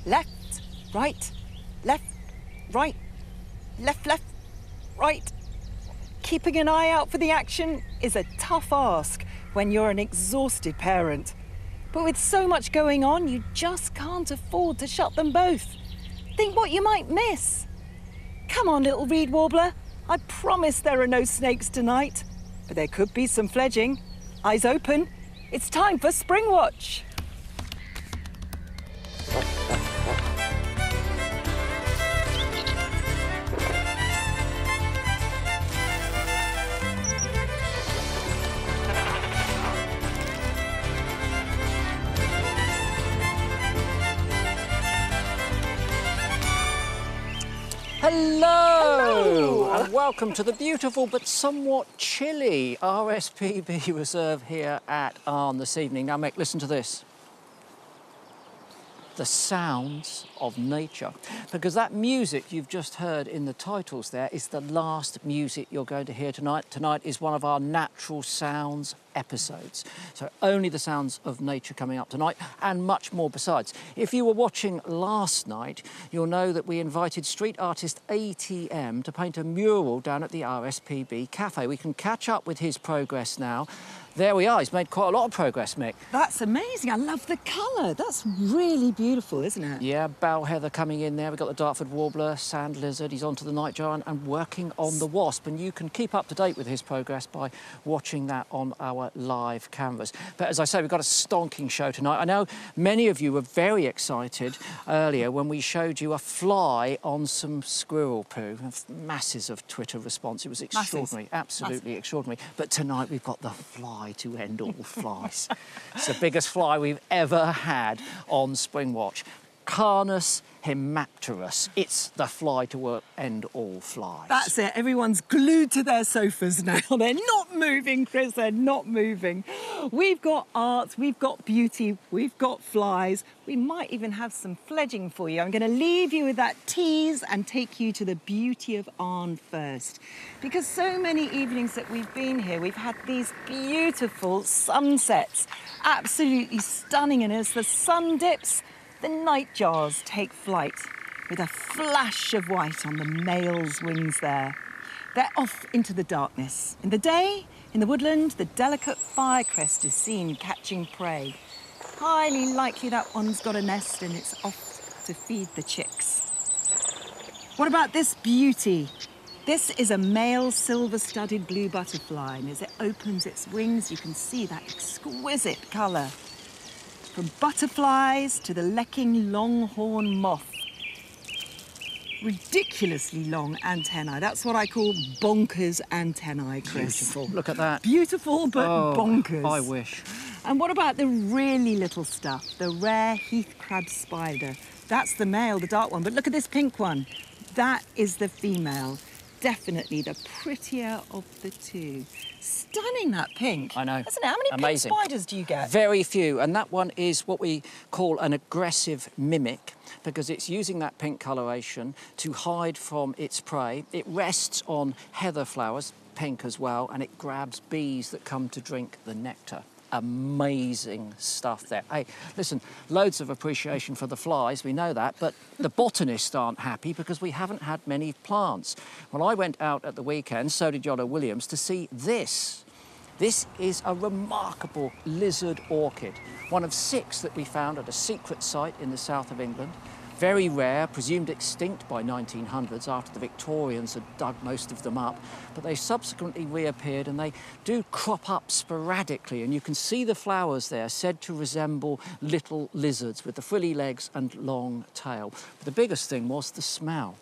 Left, right, left, right, left, right. Keeping an eye out for the action is a tough ask when you're an exhausted parent. But with so much going on, you just can't afford to shut them both. Think what you might miss. Come on, little reed warbler. I promise there are no snakes tonight. But there could be some fledging. Eyes open. It's time for Springwatch. Hello! And welcome to the beautiful but somewhat chilly RSPB Reserve here at Arne this evening. Now, Mick, listen to this. The sounds of nature. Because that music you've just heard in the titles there is the last music you're going to hear tonight. Tonight is one of our natural sounds episodes. So only the sounds of nature coming up tonight and much more besides. If you were watching last night, you'll know that we invited street artist ATM to paint a mural down at the RSPB Cafe. We can catch up with his progress now. There we are. He's made quite a lot of progress, Mick. That's amazing. I love the colour. That's really beautiful, isn't it? Yeah, bow heather coming in there. We've got the Dartford warbler, sand lizard. He's onto the nightjar and working on the wasp. And you can keep up to date with his progress by watching that on our live cameras. But as I say, we've got a stonking show tonight. I know many of you were very excited earlier when we showed you a fly on some squirrel poo. Masses of Twitter response. It was extraordinary, absolutely extraordinary. But tonight we've got the fly to end all flies. It's the biggest fly we've ever had on Springwatch. Carnus hemapterus. It's the fly to end all flies. That's it. Everyone's glued to their sofas now. They're not moving, Chris. They're not moving. We've got art, we've got beauty, we've got flies. We might even have some fledging for you. I'm going to leave you with that tease and take you to the beauty of Arne first. Because so many evenings that we've been here, we've had these beautiful sunsets. Absolutely stunning. And as the sun dips, the nightjars take flight with a flash of white on the male's wings there. They're off into the darkness. In the day, in the woodland, the delicate firecrest is seen catching prey. Highly likely that one's got a nest and it's off to feed the chicks. What about this beauty? This is a male silver-studded blue butterfly, and as it opens its wings, you can see that exquisite colour. From butterflies to the lecking longhorn moth. Ridiculously long antennae. That's what I call bonkers antennae, Chris. Beautiful. Look at that. Beautiful, but bonkers. I wish. And what about the really little stuff? The rare heath crab spider. That's the male, the dark one. But look at this pink one. That is the female. Definitely the prettier of the two. Stunning, that pink. I know. Isn't it? How many pink spiders do you get? Very few. And that one is what we call an aggressive mimic, because it's using that pink coloration to hide from its prey. It rests on heather flowers, pink as well, and it grabs bees that come to drink the nectar. Amazing stuff there. Hey, listen, loads of appreciation for the flies, we know that, but the botanists aren't happy because we haven't had many plants. Well, I went out at the weekend, so did Iolo Williams, to see this. This is a remarkable lizard orchid, one of 6 that we found at a secret site in the south of England. Very rare, presumed extinct by 1900s after the Victorians had dug most of them up, but they subsequently reappeared and they do crop up sporadically, and you can see the flowers there said to resemble little lizards with the frilly legs and long tail. But the biggest thing was the smell.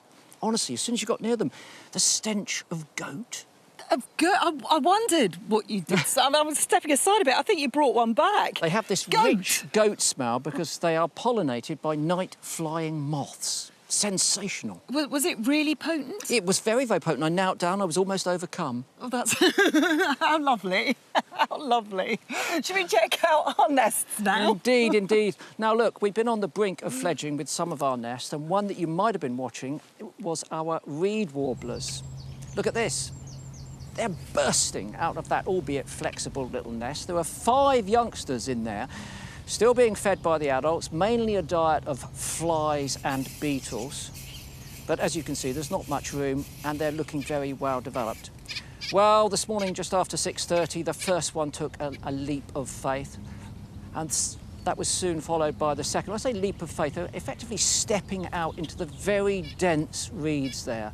Honestly, as soon as you got near them, the stench of goat. I wondered what you did. I was stepping aside a bit. I think you brought one back. They have this rich goat smell because they are pollinated by night-flying moths. Sensational. Was it really potent? It was very, very potent. I knelt down. I was almost overcome. Oh, that's... How lovely. How lovely. Should we check out our nests now? Indeed, indeed. Now, look, we've been on the brink of fledging with some of our nests, and one that you might have been watching was our reed warblers. Look at this. They're bursting out of that, albeit flexible little nest. There are 5 youngsters in there Still being fed by the adults, mainly a diet of flies and beetles. But as you can see, there's not much room and they're looking very well developed. Well, this morning, just after 6:30, the first one took a leap of faith. And that was soon followed by the second. When I say leap of faith, they're effectively stepping out into the very dense reeds there.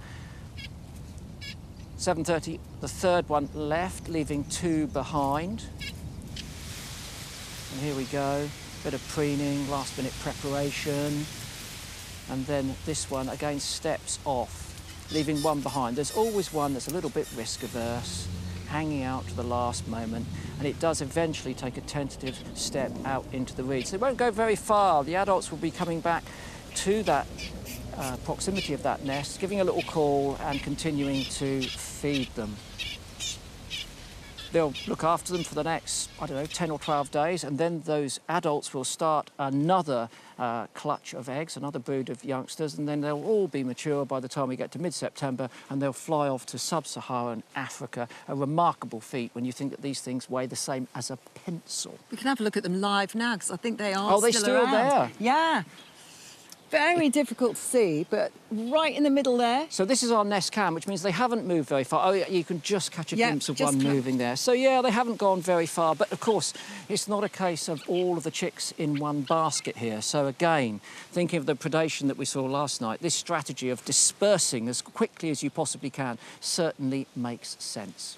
7:30, the third one left, leaving 2 behind. And here we go, bit of preening, last minute preparation. And then this one again steps off, leaving 1 behind. There's always one that's a little bit risk averse, hanging out to the last moment, and it does eventually take a tentative step out into the reeds. They won't go very far. The adults will be coming back to that proximity of that nest, giving a little call and continuing to feed them. They'll look after them for the next, I don't know, 10 or 12 days, and then those adults will start another clutch of eggs, another brood of youngsters, and then they'll all be mature by the time we get to mid-September, and they'll fly off to sub-Saharan Africa. A remarkable feat when you think that these things weigh the same as a pencil. We can have a look at them live now, because I think they are they're still around. there. Yeah. Very difficult to see, but right in the middle there. So this is our nest cam, which means they haven't moved very far. Oh, yeah, you can just catch a glimpse of one moving there. So, yeah, they haven't gone very far. But, of course, it's not a case of all of the chicks in one basket here. So, again, thinking of the predation that we saw last night, this strategy of dispersing as quickly as you possibly can certainly makes sense.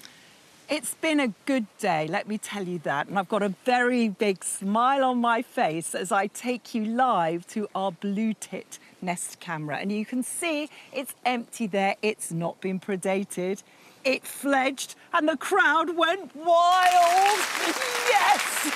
It's been a good day, let me tell you that. And I've got a very big smile on my face as I take you live to our blue tit nest camera. And you can see it's empty there. It's not been predated. It fledged and the crowd went wild. Yes!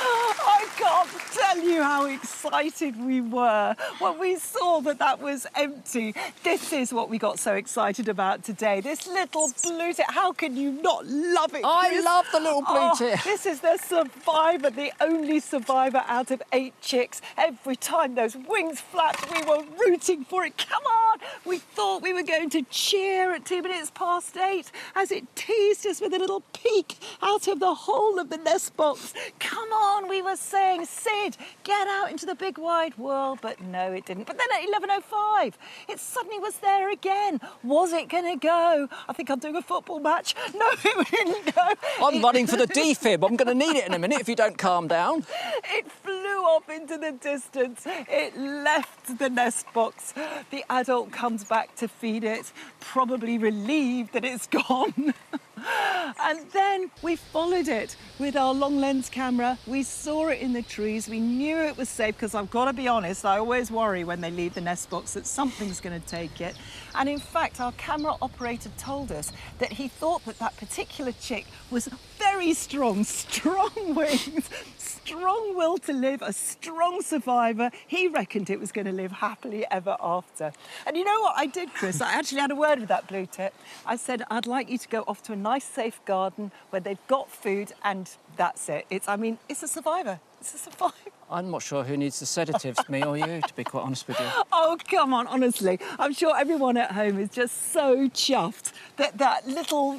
I can't tell you how excited we were when we saw that that was empty. This is what we got so excited about today. This little blue tit. How can you not love it, Chris? I love the little blue tit. This is the survivor, the only survivor out of 8 chicks. Every time those wings flapped, we were rooting for it. Come on! We thought we were going to cheer at 2 minutes past 8 as it teased us with a little peek out of the hole of the nest box. Come on, we were saying, Sid, get out into the big wide world, but no, it didn't. But then at 11:05, it suddenly was there again. Was it going to go? I think I'm doing a football match. No, it didn't go. I'm running for the defib. I'm going to need it in a minute if you don't calm down. It flew off into the distance. It left the nest box. The adult comes back to feed it, probably relieved that it's gone. And then we followed it with our long lens camera. We saw it in the trees. We knew it was safe because I've got to be honest, I always worry when they leave the nest box that something's going to take it. And in fact, our camera operator told us that he thought that that particular chick was very strong wings, strong will to live, a strong survivor. He reckoned it was going to live happily ever after. And you know what I did, Chris? I actually had a word with that blue tit. I said, I'd like you to go off to a nice, safe garden where they've got food, and that's it. It's a survivor. It's a survivor. I'm not sure who needs the sedatives, me or you, to be quite honest with you. Oh, come on, honestly. I'm sure everyone at home is just so chuffed that that little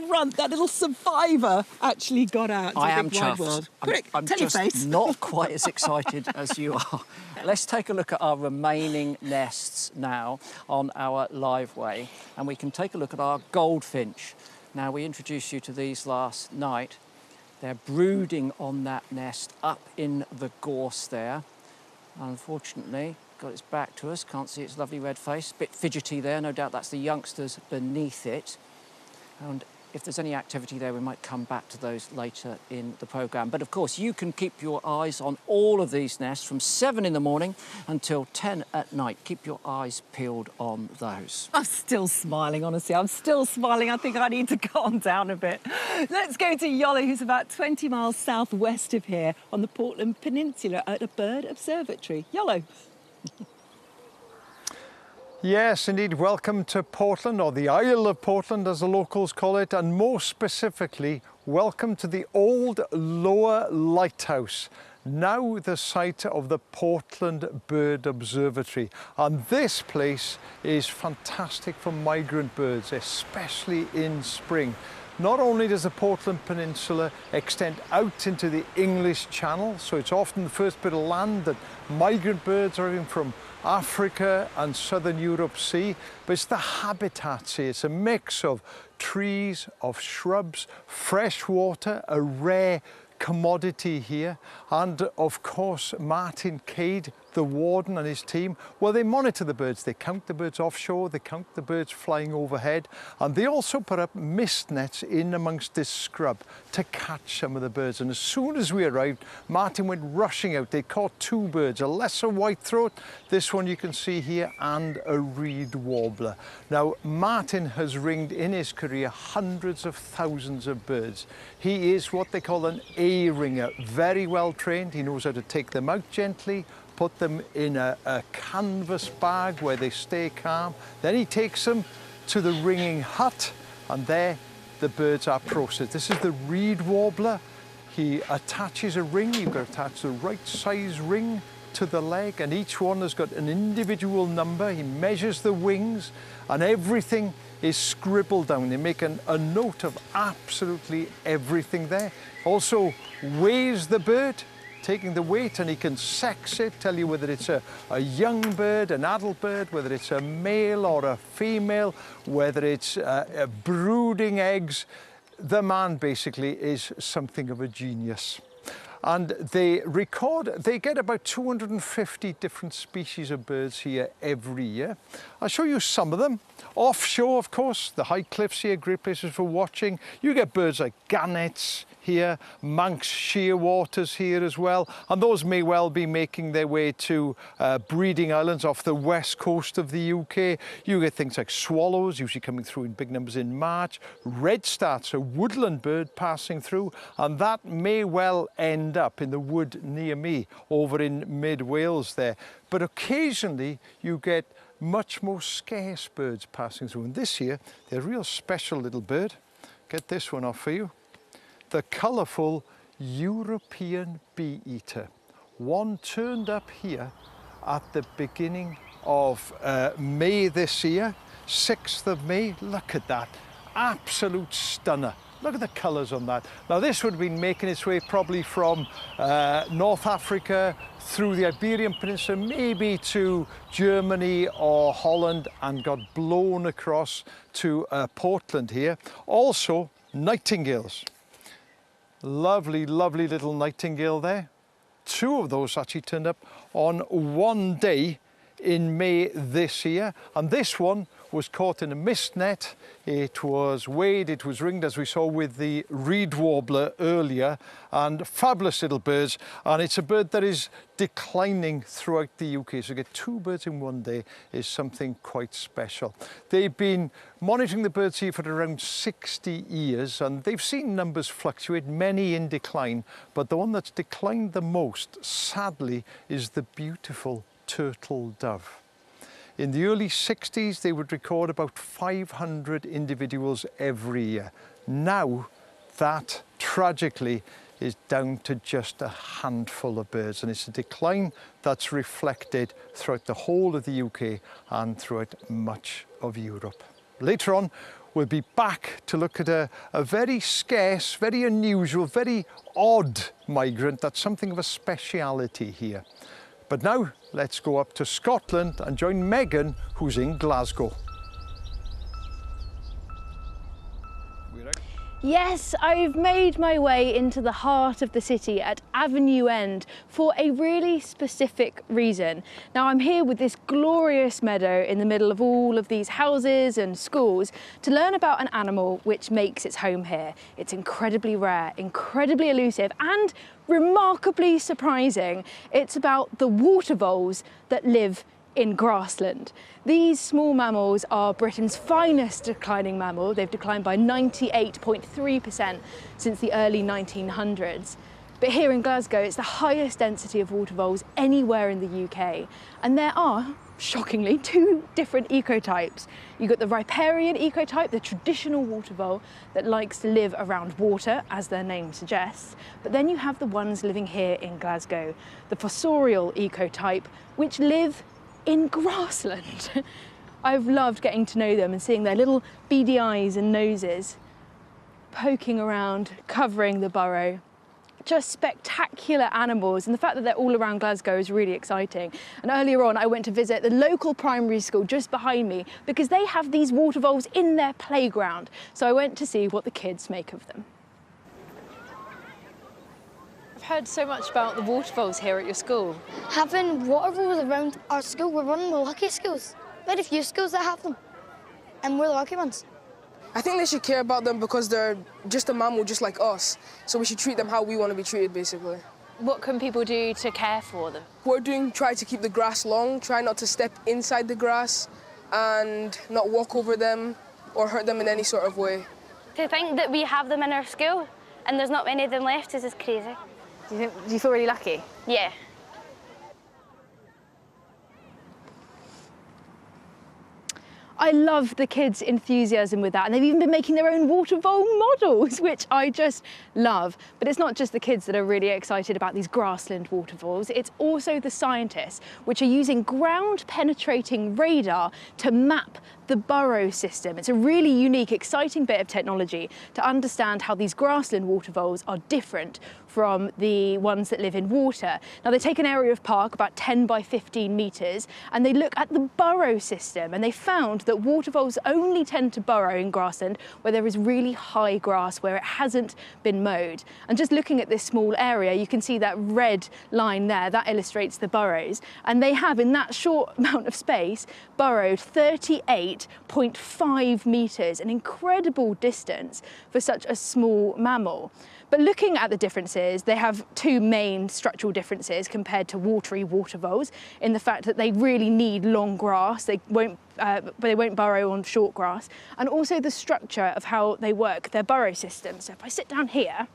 runt, that little survivor actually got out to the big wide world. Quick, I'm tell your face. just not quite as excited as you are. Let's take a look at our remaining nests now on our live way, and we can take a look at our goldfinch. Now, we introduced you to these last night. They're brooding on that nest up in the gorse there. Unfortunately, got its back to us, can't see its lovely red face. Bit fidgety there, no doubt that's the youngsters beneath it. And if there's any activity there, we might come back to those later in the programme. But of course, you can keep your eyes on all of these nests from 7 in the morning until 10 at night. Keep your eyes peeled on those. I'm still smiling, honestly. I'm still smiling. I think I need to calm down a bit. Let's go to Iolo, who's about 20 miles southwest of here on the Portland Peninsula at a bird observatory. Iolo. Yes, indeed. Welcome to Portland, or the Isle of Portland as the locals call it, and more specifically, welcome to the old Lower Lighthouse, now the site of the Portland Bird Observatory. And this place is fantastic for migrant birds, especially in spring. Not only does the Portland Peninsula extend out into the English Channel, so it's often the first bit of land that migrant birds arriving from Africa and southern Europe see, but it's the habitats here. It's a mix of trees, of shrubs, fresh water, a rare commodity here, and of course Martin Cade, the warden, and his team, well, they monitor the birds. They count the birds offshore, they count the birds flying overhead, and they also put up mist nets in amongst this scrub to catch some of the birds. And as soon as we arrived, Martin went rushing out. They caught 2 birds, a lesser whitethroat, this one you can see here, and a reed warbler. Now, Martin has ringed in his career hundreds of thousands of birds. He is what they call an A-ringer, very well trained. He knows how to take them out gently, put them in a canvas bag where they stay calm. Then he takes them to the ringing hut, and there the birds are processed. This is the reed warbler. He attaches a ring. You've got to attach the right size ring to the leg, and each one has got an individual number. He measures the wings, and everything is scribbled down. They make a note of absolutely everything there. Also weighs the bird, taking the weight, and he can sex it, tell you whether it's a young bird, an adult bird, whether it's a male or a female, whether it's brooding eggs. The man basically is something of a genius. And they get about 250 different species of birds here every year. I'll show you some of them. Offshore, of course, the high cliffs here, great places for watching. You get birds like gannets here, Manx shearwaters here as well, and those may well be making their way to breeding islands off the west coast of the UK. You get things like swallows, usually coming through in big numbers in March. Redstart's a woodland bird passing through, and that may well end up in the wood near me over in mid-Wales there. But occasionally you get much more scarce birds passing through, and this year they're a real special little bird. Get this one off for you. The colourful European bee eater. One turned up here at the beginning of May this year, 6th of May. Look at that, absolute stunner. Look at the colours on that. Now this would have been making its way probably from North Africa through the Iberian Peninsula, maybe to Germany or Holland, and got blown across to Portland here. Also, nightingales. Lovely, lovely little nightingale there. 2 of those actually turned up on one day in May this year, and this one was caught in a mist net. It was weighed, it was ringed, as we saw with the reed warbler earlier, and fabulous little birds. And it's a bird that is declining throughout the UK, so to get 2 birds in one day is something quite special. They've been monitoring the birds here for around 60 years, and they've seen numbers fluctuate, many in decline, but the one that's declined the most, sadly, is the beautiful turtle dove. In the early 60s, they would record about 500 individuals every year. Now, that tragically is down to just a handful of birds, and it's a decline that's reflected throughout the whole of the UK and throughout much of Europe. Later on, we'll be back to look at a very scarce, very unusual, very odd migrant that's something of a speciality here. But now, let's go up to Scotland and join Megan, who's in Glasgow. Yes, I've made my way into the heart of the city at Avenue End for a really specific reason. Now I'm here with this glorious meadow in the middle of all of these houses and schools to learn about an animal which makes its home here. It's incredibly rare, incredibly elusive, and remarkably surprising. It's about the water voles that live in grassland. These small mammals are Britain's finest declining mammal. They've declined by 98.3% since the early 1900s. But here in Glasgow, it's the highest density of water voles anywhere in the UK. And there are, shockingly, 2 different ecotypes. You've got the riparian ecotype, the traditional water vole that likes to live around water, as their name suggests. But then you have the ones living here in Glasgow, the fossorial ecotype, which live in grassland. I've loved getting to know them and seeing their little beady eyes and noses. poking around, covering the burrow. Just spectacular animals, and the fact that they're all around Glasgow is really exciting. And earlier on I went to visit the local primary school just behind me because they have these water voles in their playground. So I went to see what the kids make of them. I've heard so much about the water voles here at your school. Having water voles around our school, we're one of the lucky schools. Very few schools that have them, and we're the lucky ones. I think they should care about them because they're just a mammal just like us. So we should treat them how we want to be treated, basically. What can people do to care for them? Try to keep the grass long, try not to step inside the grass and not walk over them or hurt them in any sort of way. To think that we have them in our school and there's not many of them left is just crazy. Do you feel really lucky? Yeah. I love the kids' enthusiasm with that, and they've even been making their own water vole models, which I just love. But it's not just the kids that are really excited about these grassland water voles, it's also the scientists, which are using ground-penetrating radar to map the burrow system. It's a really unique, exciting bit of technology to understand how these grassland water voles are different from the ones that live in water. Now, they take an area of park about 10 by 15 metres and they look at the burrow system, and they found that water voles only tend to burrow in grassland where there is really high grass, where it hasn't been mowed. And just looking at this small area, you can see that red line there, that illustrates the burrows. And they have, in that short amount of space, burrowed 38.5 metres, an incredible distance for such a small mammal. But looking at the differences, they have two main structural differences compared to watery water voles, in the fact that they really need long grass. They won't burrow on short grass, and also the structure of how they work, their burrow system. So if I sit down here,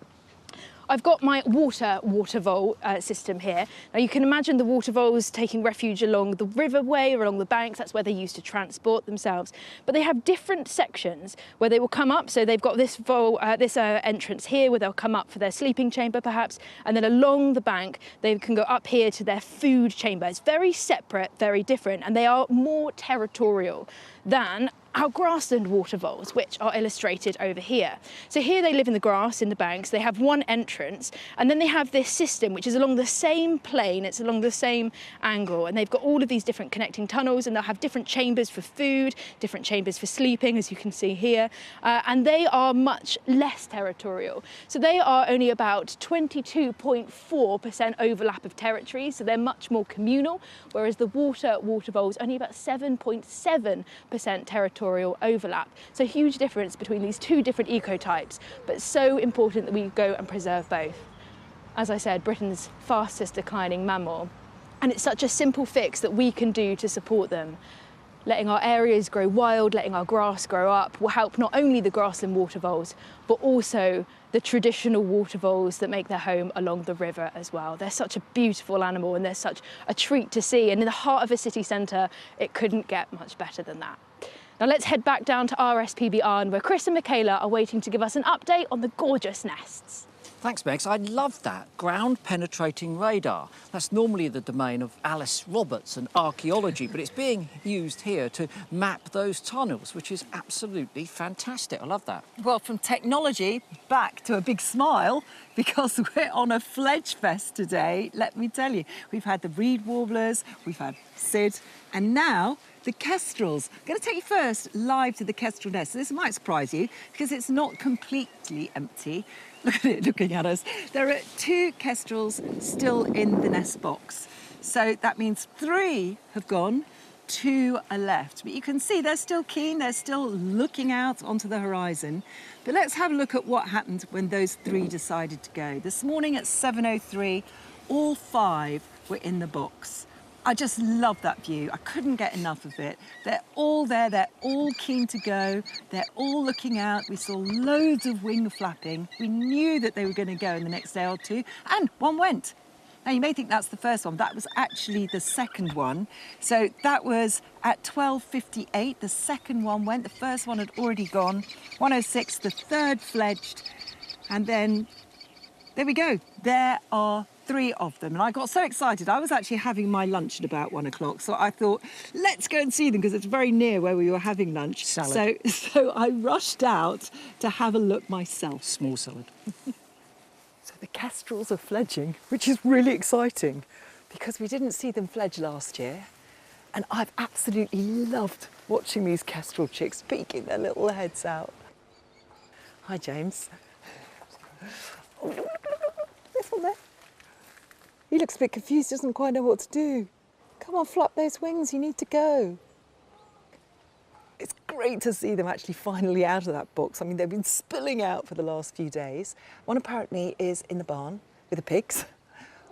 I've got my water vole system here. Now you can imagine the water voles taking refuge along the riverway or along the banks. That's where they used to transport themselves. But they have different sections where they will come up. So they've got this entrance here where they'll come up for their sleeping chamber perhaps, and then along the bank they can go up here to their food chamber. It's very separate, very different, and they are more territorial than our grassland water voles, which are illustrated over here. So here they live in the grass, in the banks, they have one entrance, and then they have this system which is along the same plane, it's along the same angle, and they've got all of these different connecting tunnels, and they'll have different chambers for food, different chambers for sleeping, as you can see here, and they are much less territorial. So they are only about 22.4% overlap of territory, so they're much more communal, whereas the water voles only about 7.7% territorial overlap. So huge difference between these two different ecotypes, but so important that we go and preserve both. As I said, Britain's fastest declining mammal, and it's such a simple fix that we can do to support them. Letting our areas grow wild, letting our grass grow up will help not only the grassland water voles, but also the traditional water voles that make their home along the river as well. They're such a beautiful animal and they're such a treat to see. And in the heart of a city centre, it couldn't get much better than that. Now let's head back down to RSPB Arne, where Chris and Michaela are waiting to give us an update on the gorgeous nests. Thanks, Megs. I love that. Ground-penetrating radar. That's normally the domain of Alice Roberts and archaeology, but it's being used here to map those tunnels, which is absolutely fantastic. I love that. Well, from technology back to a big smile, because we're on a Fledge Fest today, let me tell you. We've had the reed warblers, we've had Sid, and now the kestrels. I'm going to take you first live to the kestrel nest. This might surprise you because it's not completely empty. Look at it looking at us. There are 2 kestrels still in the nest box. So that means 3 have gone, 2 are left. But you can see they're still keen, they're still looking out onto the horizon. But let's have a look at what happened when those 3 decided to go. This morning at 7:03, all 5 were in the box. I just love that view. I couldn't get enough of it. They're all there, they're all keen to go, they're all looking out. We saw loads of wing flapping. We knew that they were going to go in the next day or 2, and one went. Now you may think that's the first one, that was actually the second one. So that was at 12:58, the second one went, the first one had already gone. 1:06, the third fledged, and then there we go. There are 3 of them, and I got so excited. I was actually having my lunch at about 1 o'clock, so I thought, let's go and see them because it's very near where we were having lunch. Salad. So I rushed out to have a look myself. Small salad. So the kestrels are fledging, which is really exciting because we didn't see them fledge last year. And I've absolutely loved watching these kestrel chicks peeking their little heads out. Hi, James. Oh, this one there. He looks a bit confused, doesn't quite know what to do. Come on, flap those wings, you need to go. It's great to see them actually finally out of that box. I mean, they've been spilling out for the last few days. One apparently is in the barn with the pigs.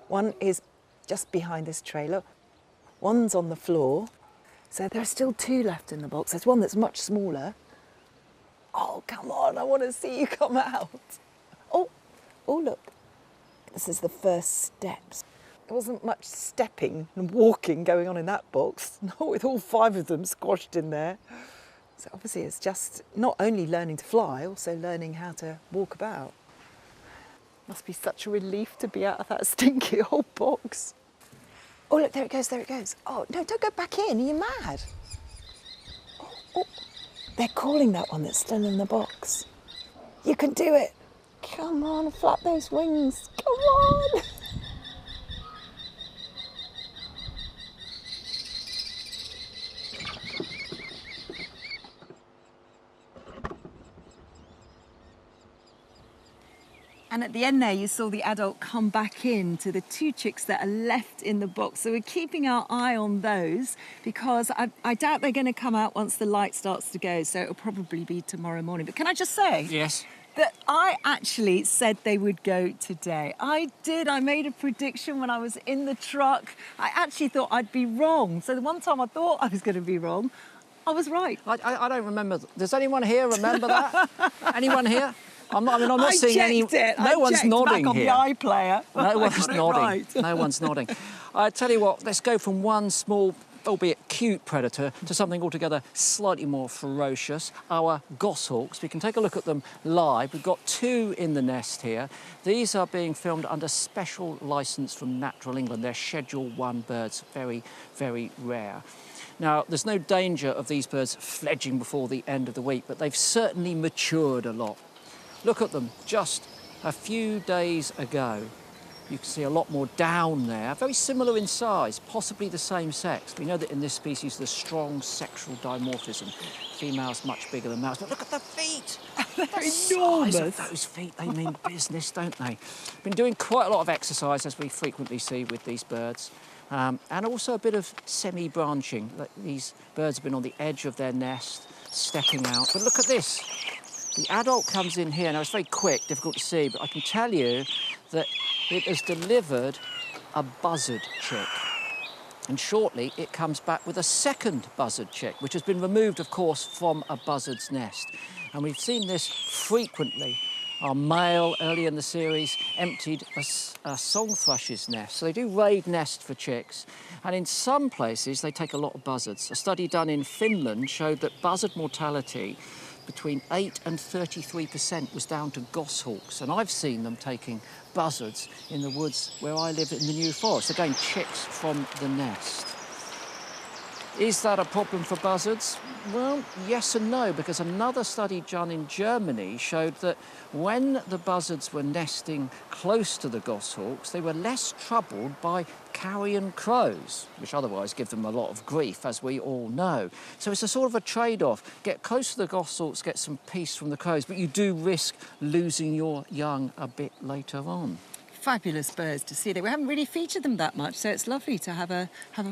One is just behind this trailer. One's on the floor. So there are still 2 left in the box. There's one that's much smaller. Oh, come on, I want to see you come out. Oh, look. This is the first steps. There wasn't much stepping and walking going on in that box, not with all 5 of them squashed in there. So obviously it's just not only learning to fly, also learning how to walk about. Must be such a relief to be out of that stinky old box. Oh, look, there it goes, there it goes. Oh, no, don't go back in, are you mad? Oh. They're calling that one that's still in the box. You can do it. Come on, flap those wings. Come on. And at the end there, you saw the adult come back in to the 2 chicks that are left in the box. So we're keeping our eye on those because I doubt they're going to come out once the light starts to go. So it'll probably be tomorrow morning. But can I just say? Yes. That I actually said they would go today. I did. I made a prediction when I was in the truck. I actually thought I'd be wrong. So the one time I thought I was going to be wrong, I was right. I don't remember. Does anyone here remember that? Anyone here? I'm not seeing any. No one's nodding back here. On the iPlayer. No one's nodding. Right. No one's nodding. I tell you what. Let's go from one small, albeit cute predator to something altogether slightly more ferocious. Our goshawks. We can take a look at them live. We've got 2 in the nest here. These are being filmed under special licence from Natural England. They're Schedule 1 birds. Very, very rare. Now, there's no danger of these birds fledging before the end of the week, but they've certainly matured a lot. Look at them, just a few days ago. You can see a lot more down there, very similar in size, possibly the same sex. We know that in this species there's strong sexual dimorphism. Females much bigger than males, but look at the feet! They're The enormous. size of those feet, they mean business, don't they? Been doing quite a lot of exercise, as we frequently see with these birds. And also a bit of semi-branching. These birds have been on the edge of their nest, stepping out. But look at this. The adult comes in here. Now, it's very quick, difficult to see, but I can tell you that it has delivered a buzzard chick. And shortly, it comes back with a second buzzard chick, which has been removed, of course, from a buzzard's nest. And we've seen this frequently. Our male, early in the series, emptied a song thrush's nest. So they do raid nest for chicks. And in some places, they take a lot of buzzards. A study done in Finland showed that buzzard mortality between 8 and 33% was down to goshawks. And I've seen them taking buzzards in the woods where I live in the New Forest. Again, chicks from the nest. Is that a problem for buzzards? Well, yes and no, because another study done in Germany showed that when the buzzards were nesting close to the goshawks, they were less troubled by carrion crows, which otherwise give them a lot of grief, as we all know. So it's a sort of a trade-off. Get close to the goshawks, get some peace from the crows, but you do risk losing your young a bit later on. Fabulous birds to see. We haven't really featured them that much, so it's lovely to have a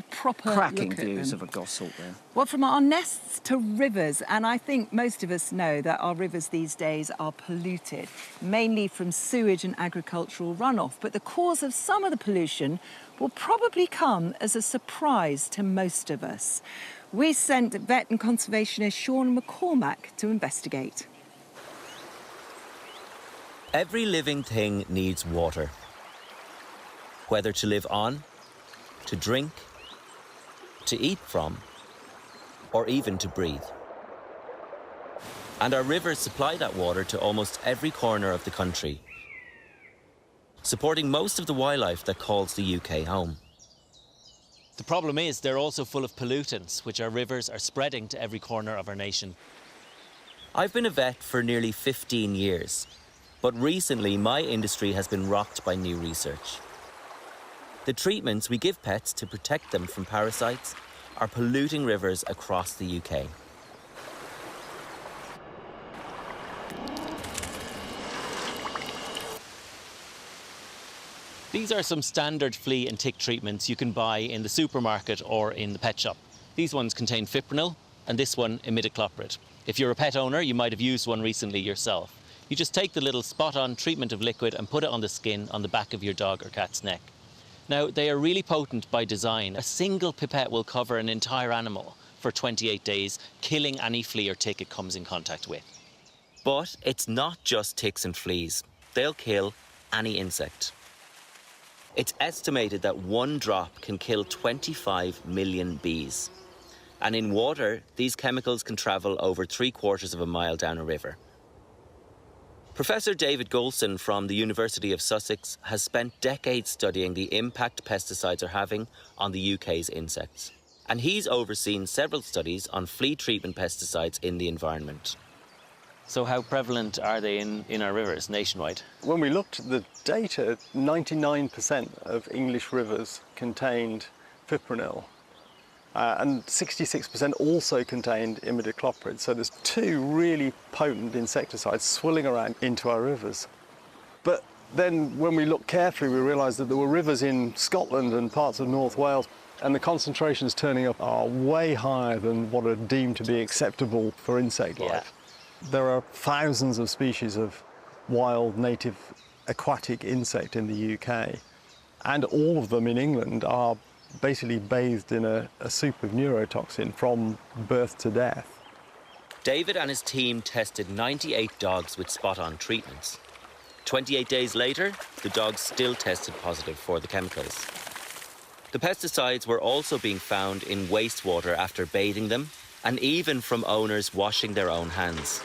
proper Cracking look at views them. of a goshawk there. Well, from our nests to rivers, and I think most of us know that our rivers these days are polluted, mainly from sewage and agricultural runoff. But the cause of some of the pollution will probably come as a surprise to most of us. We sent vet and conservationist Sean McCormack to investigate. Every living thing needs water. Whether to live on, to drink, to eat from, or even to breathe. And our rivers supply that water to almost every corner of the country. supporting most of the wildlife that calls the UK home. The problem is they're also full of pollutants, which our rivers are spreading to every corner of our nation. I've been a vet for nearly 15 years, but recently my industry has been rocked by new research. The treatments we give pets to protect them from parasites are polluting rivers across the UK. These are some standard flea and tick treatments you can buy in the supermarket or in the pet shop. These ones contain fipronil and this one imidacloprid. If you're a pet owner, you might have used one recently yourself. You just take the little spot-on treatment of liquid and put it on the skin on the back of your dog or cat's neck. Now, they are really potent by design. A single pipette will cover an entire animal for 28 days, killing any flea or tick it comes in contact with. But it's not just ticks and fleas. They'll kill any insect. It's estimated that one drop can kill 25 million bees. And in water, these chemicals can travel over 3/4 of a mile down a river. Professor David Golson from the University of Sussex has spent decades studying the impact pesticides are having on the UK's insects. And he's overseen several studies on flea treatment pesticides in the environment. So how prevalent are they in our rivers nationwide? When we looked at the data, 99% of English rivers contained fipronil, and 66% also contained imidacloprid. So there's two really potent insecticides swirling around into our rivers. But then when we looked carefully, we realised that there were rivers in Scotland and parts of North Wales, and the concentrations turning up are way higher than what are deemed to be acceptable for insect life. There are thousands of species of wild native aquatic insect in the UK, and all of them in England are basically bathed in a soup of neurotoxin from birth to death. David and his team tested 98 dogs with spot-on treatments. 28 days later, the dogs still tested positive for the chemicals. The pesticides were also being found in wastewater after bathing them, and even from owners washing their own hands.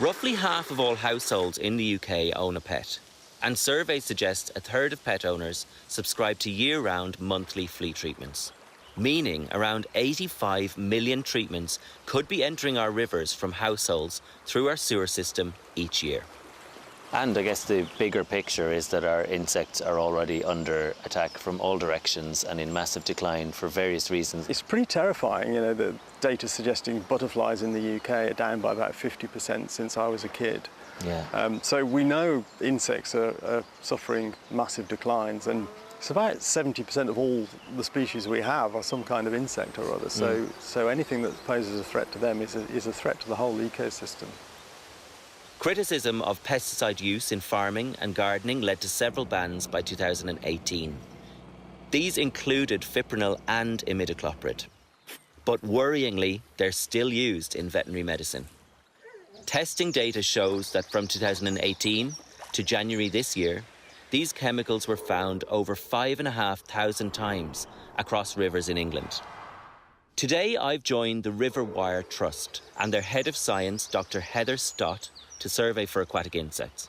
Roughly half of all households in the UK own a pet, and surveys suggest a third of pet owners subscribe to year-round monthly flea treatments, meaning around 85 million treatments could be entering our rivers from households through our sewer system each year. And I guess the bigger picture is that our insects are already under attack from all directions and in massive decline for various reasons. It's pretty terrifying, you know, the data suggesting butterflies in the UK are down by about 50% since I was a kid. Yeah. So we know insects are suffering massive declines, and it's about 70% of all the species we have are some kind of insect or other. So anything that poses a threat to them is a threat to the whole ecosystem. Criticism of pesticide use in farming and gardening led to several bans by 2018. These included fipronil and imidacloprid. But worryingly, they're still used in veterinary medicine. Testing data shows that from 2018 to January this year, these chemicals were found over 5,500 times across rivers in England. Today, I've joined the River Wire Trust and their head of science, Dr. Heather Stott, to survey for aquatic insects.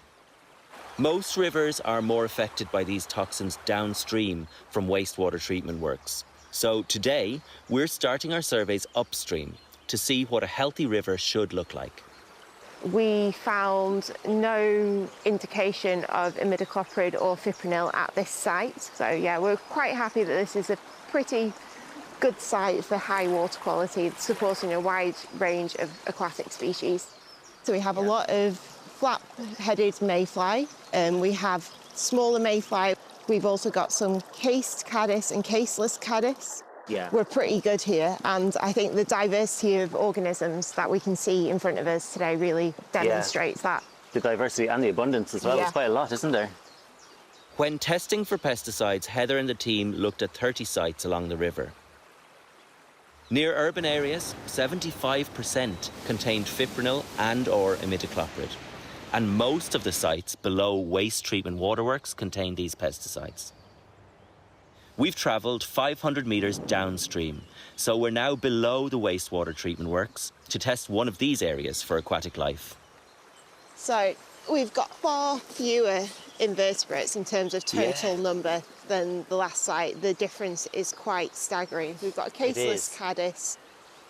Most rivers are more affected by these toxins downstream from wastewater treatment works. So today, we're starting our surveys upstream to see what a healthy river should look like. We found no indication of imidacloprid or fipronil at this site. So yeah, we're quite happy that this is a pretty good site for high water quality, supporting a wide range of aquatic species. So we have a lot of flap-headed mayfly, and we have smaller mayfly. We've also got some cased caddis and caseless caddis. Yeah. We're pretty good here, and I think the diversity of organisms that we can see in front of us today really demonstrates that. The diversity and the abundance as well. Yeah. There's quite a lot, isn't there? When testing for pesticides, Heather and the team looked at 30 sites along the river. Near urban areas, 75% contained fipronil and/or imidacloprid, and most of the sites below waste treatment waterworks contain these pesticides. We've travelled 500 metres downstream, so we're now below the wastewater treatment works to test one of these areas for aquatic life. So We've got far fewer invertebrates in terms of total number than the last site. The difference is quite staggering. We've got a caseless caddis.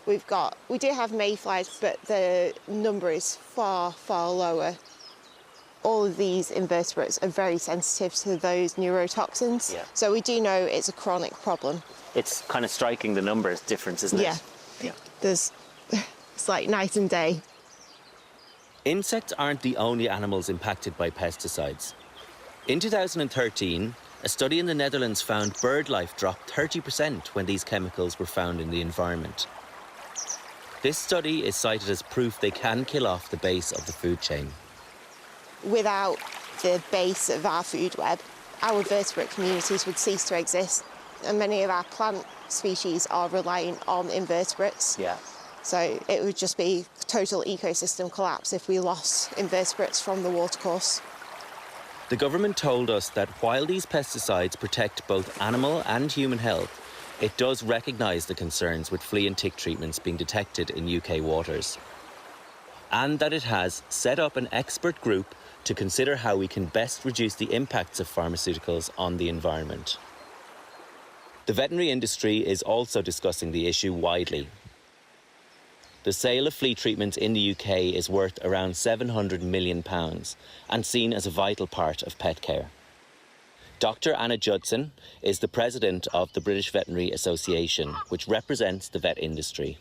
We do have mayflies, but the number is far, far lower. All of these invertebrates are very sensitive to those neurotoxins. Yeah. So we do know it's a chronic problem. It's kind of striking, the numbers difference, isn't it? Yeah. It's like night and day. Insects aren't the only animals impacted by pesticides. In 2013, a study in the Netherlands found bird life dropped 30% when these chemicals were found in the environment. This study is cited as proof they can kill off the base of the food chain. Without the base of our food web, our vertebrate communities would cease to exist, and many of our plant species are relying on invertebrates. Yeah. So it would just be total ecosystem collapse if we lost invertebrates from the watercourse. The government told us that while these pesticides protect both animal and human health, it does recognise the concerns with flea and tick treatments being detected in UK waters, and that it has set up an expert group to consider how we can best reduce the impacts of pharmaceuticals on the environment. The veterinary industry is also discussing the issue widely. The sale of flea treatments in the UK is worth around £700 million and seen as a vital part of pet care. Dr. Anna Judson is the president of the British Veterinary Association, which represents the vet industry.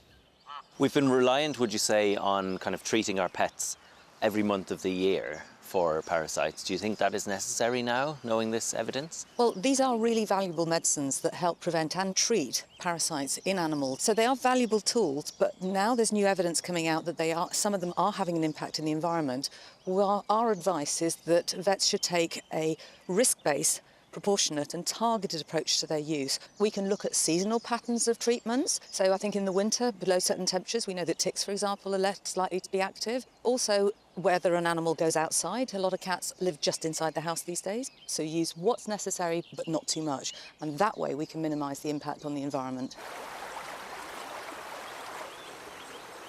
We've been reliant, would you say, on kind of treating our pets every month of the year for parasites. Do you think that is necessary now, knowing this evidence? Well, these are really valuable medicines that help prevent and treat parasites in animals. So they are valuable tools, but now there's new evidence coming out that some of them are having an impact in the environment. Well, our advice is that vets should take a risk-based, proportionate and targeted approach to their use. We can look at seasonal patterns of treatments. So I think in the winter, below certain temperatures, we know that ticks, for example, are less likely to be active. Also, whether an animal goes outside. A lot of cats live just inside the house these days. So use what's necessary, but not too much. And that way we can minimise the impact on the environment.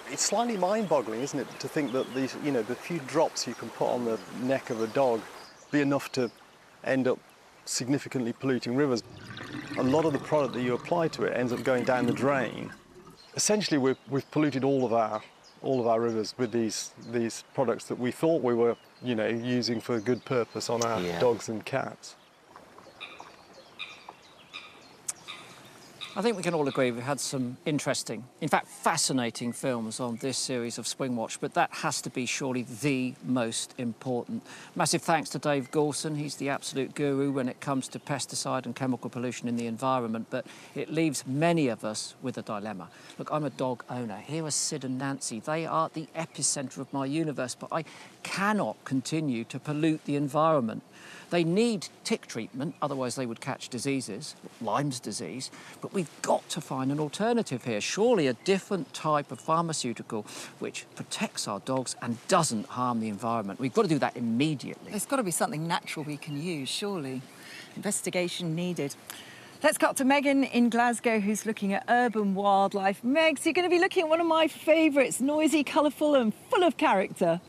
It's slightly mind-boggling, isn't it, to think that these, the few drops you can put on the neck of a dog be enough to end up significantly polluting rivers. A lot of the product that you apply to it ends up going down the drain. Essentially, we've polluted all of our rivers with these products that we thought we were, using for a good purpose on our dogs and cats. I think we can all agree we've had some interesting, in fact fascinating films on this series of Springwatch, but that has to be surely the most important. Massive thanks to Dave Gawson. He's the absolute guru when it comes to pesticide and chemical pollution in the environment, but it leaves many of us with a dilemma. Look, I'm a dog owner. Here are Sid and Nancy. They are the epicentre of my universe, but I cannot continue to pollute the environment. They need tick treatment, otherwise they would catch diseases, Lyme's disease, but we've got to find an alternative here. Surely a different type of pharmaceutical which protects our dogs and doesn't harm the environment. We've got to do that immediately. There's got to be something natural we can use, surely. Investigation needed. Let's cut to Megan in Glasgow, who's looking at urban wildlife. Megs, you're going to be looking at one of my favourites, noisy, colourful and full of character.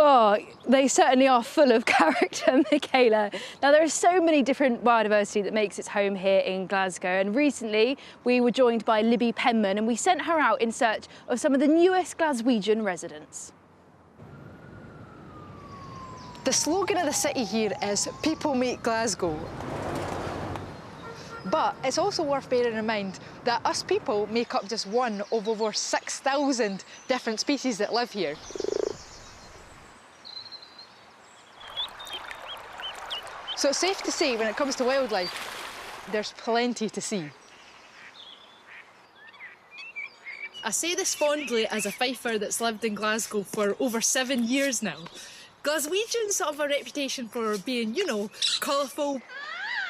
Oh, they certainly are full of character, Michaela. Now, there are so many different biodiversity that makes its home here in Glasgow, and recently we were joined by Libby Penman and we sent her out in search of some of the newest Glaswegian residents. The slogan of the city here is "People make Glasgow." But it's also worth bearing in mind that us people make up just one of over 6,000 different species that live here. So it's safe to say, when it comes to wildlife, there's plenty to see. I say this fondly as a Fifer that's lived in Glasgow for over 7 years now. Glaswegians have a reputation for being, colourful,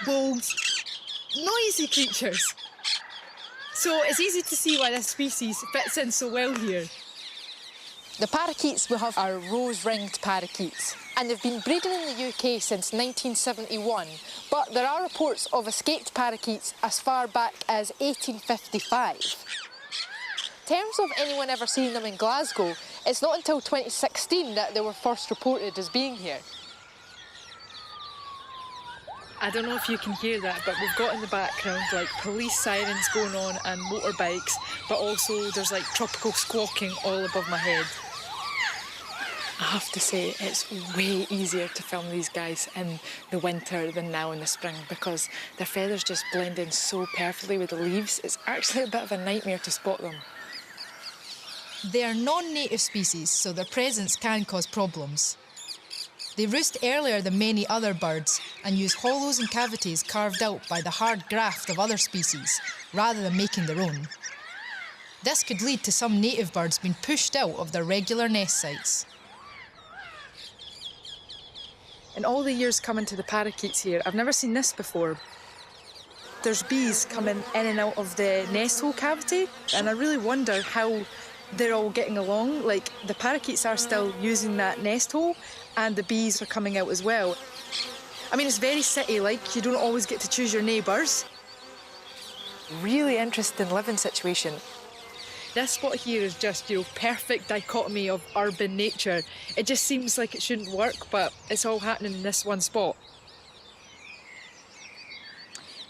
bold, noisy creatures. So it's easy to see why this species fits in so well here. The parakeets we have are rose-ringed parakeets, and they've been breeding in the UK since 1971, but there are reports of escaped parakeets as far back as 1855. In terms of anyone ever seeing them in Glasgow, It's not until 2016 that they were first reported as being here. I don't know if you can hear that, but we've got in the background like police sirens going on and motorbikes, but also there's like tropical squawking all above my head. I have to say, it's way easier to film these guys in the winter than now in the spring because their feathers just blend in so perfectly with the leaves. It's actually a bit of a nightmare to spot them. They are non-native species, so their presence can cause problems. They roost earlier than many other birds and use hollows and cavities carved out by the hard graft of other species, rather than making their own. This could lead to some native birds being pushed out of their regular nest sites. In all the years coming to the parakeets here, I've never seen this before. There's bees coming in and out of the nest hole cavity, and I really wonder how they're all getting along. Like, the parakeets are still using that nest hole, and the bees are coming out as well. I mean, it's very city-like. You don't always get to choose your neighbours. Really interesting living situation. This spot here is just, perfect dichotomy of urban nature. It just seems like it shouldn't work, but it's all happening in this one spot.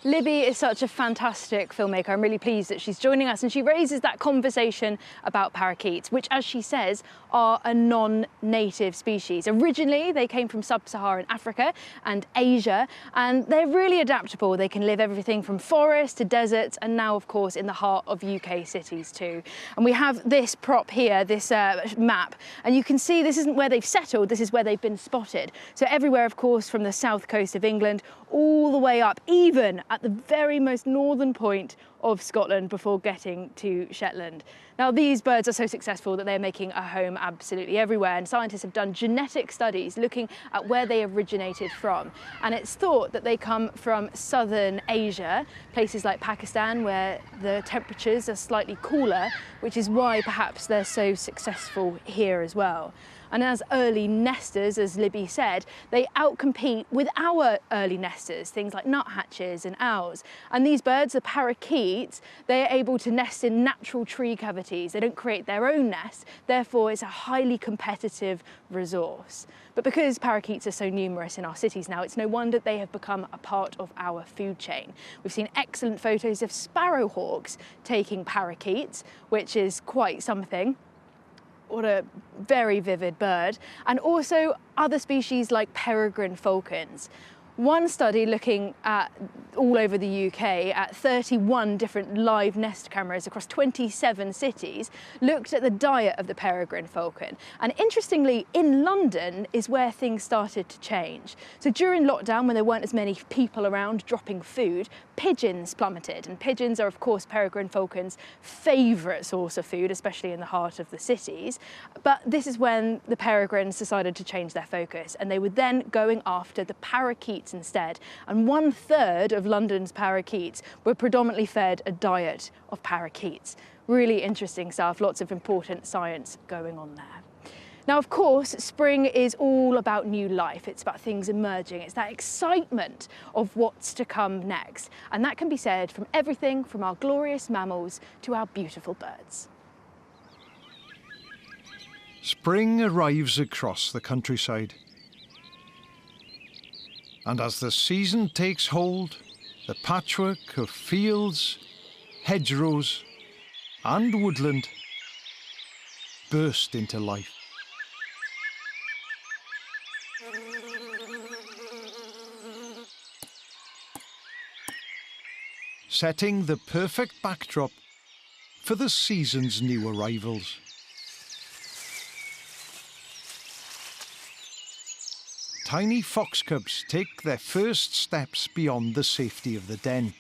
Libby is such a fantastic filmmaker. I'm really pleased that she's joining us, and she raises that conversation about parakeets, which, as she says, are a non-native species. Originally, they came from sub-Saharan Africa and Asia, and they're really adaptable. They can live everything from forests to deserts, and now, of course, in the heart of UK cities too. And we have this prop here, this map, and you can see this isn't where they've settled, this is where they've been spotted. So everywhere, of course, from the south coast of England all the way up, even at the very most northern point of Scotland before getting to Shetland. Now, these birds are so successful that they're making a home absolutely everywhere, and scientists have done genetic studies looking at where they originated from. And it's thought that they come from southern Asia, places like Pakistan, where the temperatures are slightly cooler, which is why perhaps they're so successful here as well. And as early nesters, as Libby said, they outcompete with our early nesters, things like nuthatches and owls. And these birds, the parakeets, they are able to nest in natural tree cavities. They don't create their own nest, therefore it's a highly competitive resource. But because parakeets are so numerous in our cities now, it's no wonder they have become a part of our food chain. We've seen excellent photos of sparrowhawks taking parakeets, which is quite something. What a very vivid bird. And also other species like peregrine falcons. One study looking at all over the UK at 31 different live nest cameras across 27 cities looked at the diet of the peregrine falcon. And interestingly, in London is where things started to change. So during lockdown, when there weren't as many people around dropping food, pigeons plummeted. And pigeons are, of course, peregrine falcons' favourite source of food, especially in the heart of the cities. But this is when the peregrines decided to change their focus, and they were then going after the parakeets instead. And 1/3 of London's parakeets were predominantly fed a diet of parakeets. Really interesting stuff, lots of important science going on there. Now, of course, spring is all about new life. It's about things emerging. It's that excitement of what's to come next. And that can be said from everything from our glorious mammals to our beautiful birds. Spring arrives across the countryside. And as the season takes hold, the patchwork of fields, hedgerows and woodland burst into life. Setting the perfect backdrop for the season's new arrivals. Tiny fox cubs take their first steps beyond the safety of the den.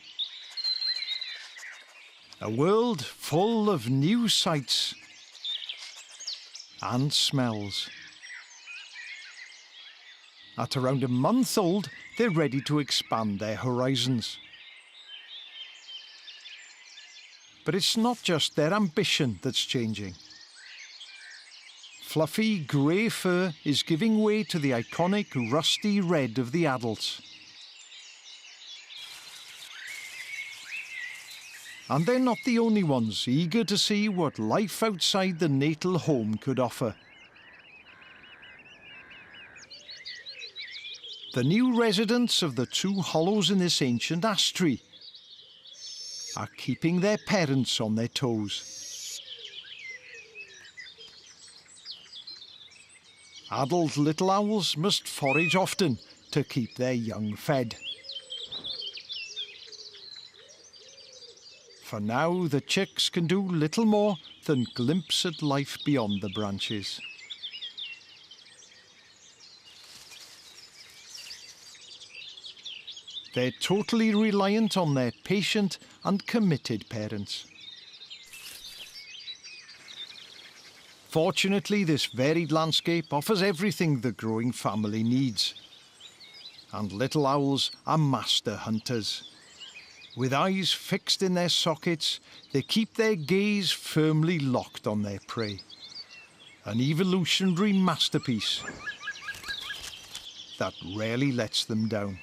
A world full of new sights and smells. At around a month old, they're ready to expand their horizons. But it's not just their ambition that's changing. Fluffy grey fur is giving way to the iconic rusty red of the adults. And they're not the only ones eager to see what life outside the natal home could offer. The new residents of the two hollows in this ancient ash tree are keeping their parents on their toes. Adult little owls must forage often to keep their young fed. For now, the chicks can do little more than glimpse at life beyond the branches. They're totally reliant on their patient and committed parents. Fortunately, this varied landscape offers everything the growing family needs. And little owls are master hunters. With eyes fixed in their sockets, they keep their gaze firmly locked on their prey. An evolutionary masterpiece that rarely lets them down.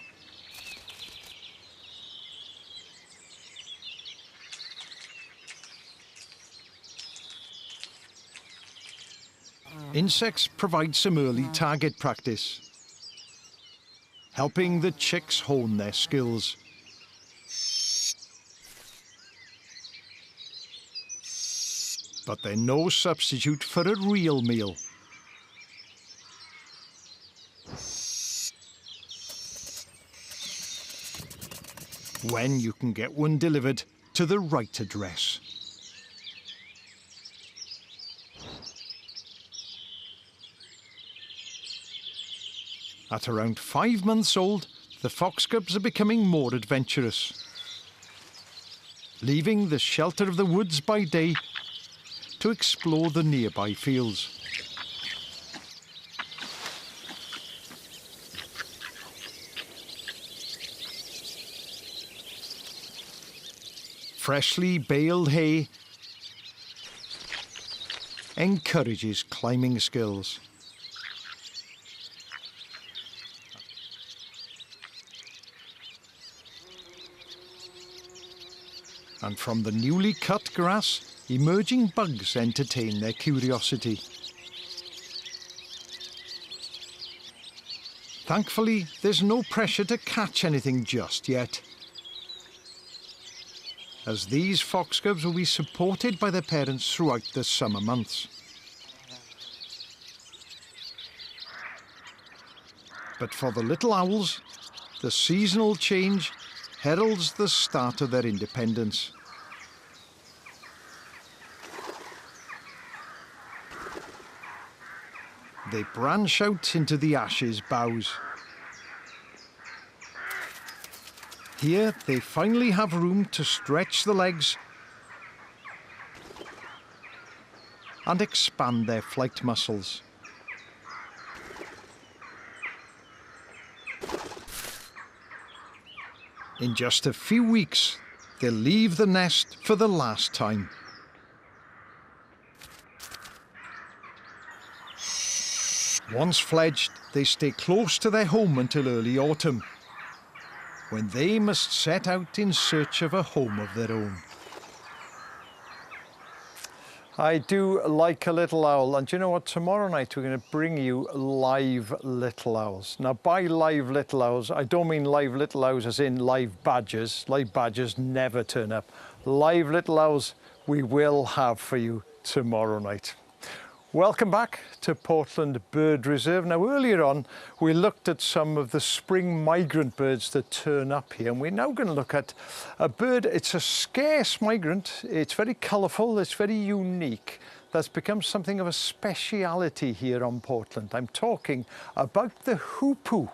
Insects provide some early target practice, helping the chicks hone their skills. But they're no substitute for a real meal. When you can get one delivered to the right address. At around 5 months old, the foxcubs are becoming more adventurous, leaving the shelter of the woods by day to explore the nearby fields. Freshly baled hay encourages climbing skills. And from the newly cut grass, emerging bugs entertain their curiosity. Thankfully, there's no pressure to catch anything just yet, as these foxcubs will be supported by their parents throughout the summer months. But for the little owls, the seasonal change heralds the start of their independence. They branch out into the ash's boughs. Here they finally have room to stretch the legs and expand their flight muscles. In just a few weeks, they'll leave the nest for the last time. Once fledged, they stay close to their home until early autumn, when they must set out in search of a home of their own. I do like a little owl, and do you know what? Tomorrow night we're going to bring you live little owls. Now, by live little owls, I don't mean live little owls as in live badgers. Live badgers never turn up. Live little owls we will have for you tomorrow night. Welcome back to Portland Bird Reserve. Now, earlier on, we looked at some of the spring migrant birds that turn up here, and we're now going to look at a bird. It's a scarce migrant. It's very colourful. It's very unique. That's become something of a speciality here on Portland. I'm talking about the hoopoe.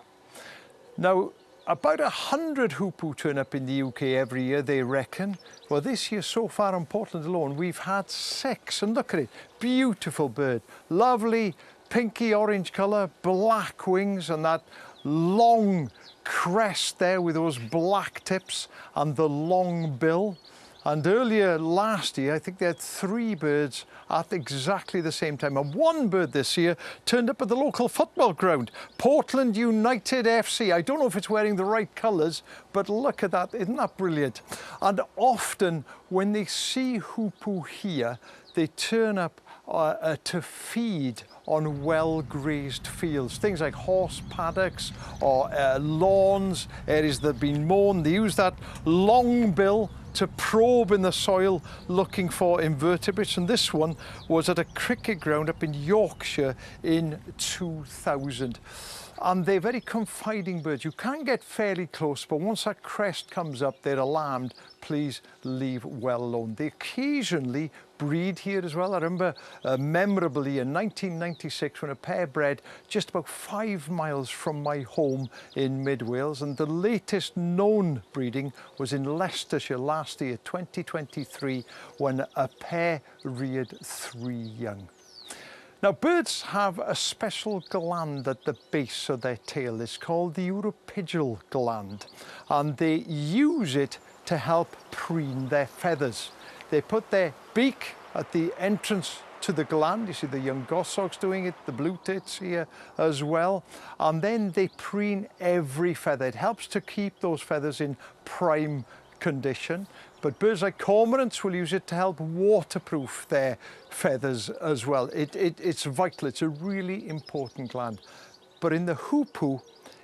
Now, about 100 hoopoe turn up in the UK every year, they reckon. Well, this year so far on Portland alone, we've had 6. And look at it, beautiful bird. Lovely pinky orange colour, black wings, and that long crest there with those black tips and the long bill. And earlier last year, I think they had 3 birds at exactly the same time. And 1 bird this year turned up at the local football ground, Portland United FC. I don't know if it's wearing the right colours, but look at that, isn't that brilliant? And often when they see hoopoe here, they turn up to feed on well-grazed fields, things like horse paddocks or lawns, areas that have been mown. They use that long bill to probe in the soil looking for invertebrates, and this one was at a cricket ground up in Yorkshire in 2000. And they're very confiding birds. You can get fairly close, but once that crest comes up, they're alarmed. Please leave well alone. They occasionally breed here as well. I remember memorably in 1996 when a pair bred just about 5 miles from my home in mid Wales, and the latest known breeding was in Leicestershire last year, 2023, when a pair reared 3 young. Now, birds have a special gland at the base of their tail. It's called the uropygial gland, and they use it to help preen their feathers. They put their beak at the entrance to the gland. You see the young goshawks doing it, the blue tits here as well. And then they preen every feather. It helps to keep those feathers in prime condition. But birds like cormorants will use it to help waterproof their feathers as well. It's vital. It's a really important gland. But in the hoopoe,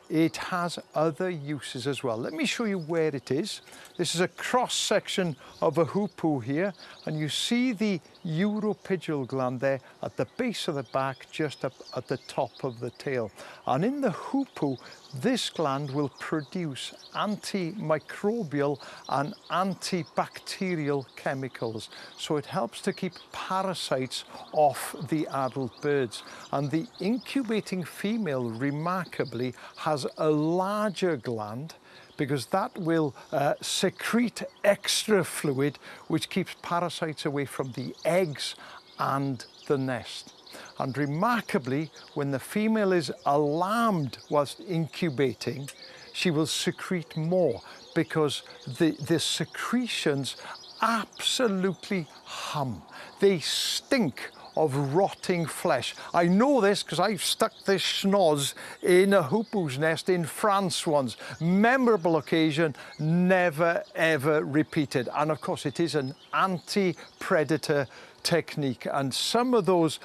it has other uses as well. Let me show you where it is. This is a cross section of a hoopoe here, and you see the uropygial gland there at the base of the back, just up at the top of the tail. And in the hoopoe, this gland will produce antimicrobial and antibacterial chemicals. So it helps to keep parasites off the adult birds. And the incubating female, remarkably, has a larger gland, because that will secrete extra fluid, which keeps parasites away from the eggs and the nest. And remarkably, when the female is alarmed whilst incubating, she will secrete more, because the secretions absolutely hum. They stink of rotting flesh. I know this because I've stuck this schnoz in a hoopoe's nest in France once. Memorable occasion, never ever repeated. And of course it is an anti-predator technique, and some of those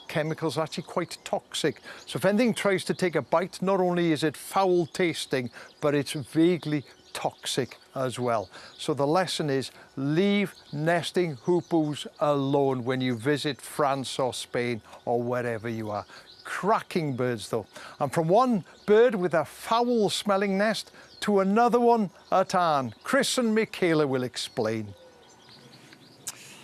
chemicals are actually quite toxic. So if anything tries to take a bite, not only is it foul tasting, but it's vaguely toxic as well. So the lesson is, leave nesting hoopoes alone when you visit France or Spain or wherever you are. Cracking birds though. And from one bird with a foul smelling nest to another one at Arne, Chris and Michaela will explain.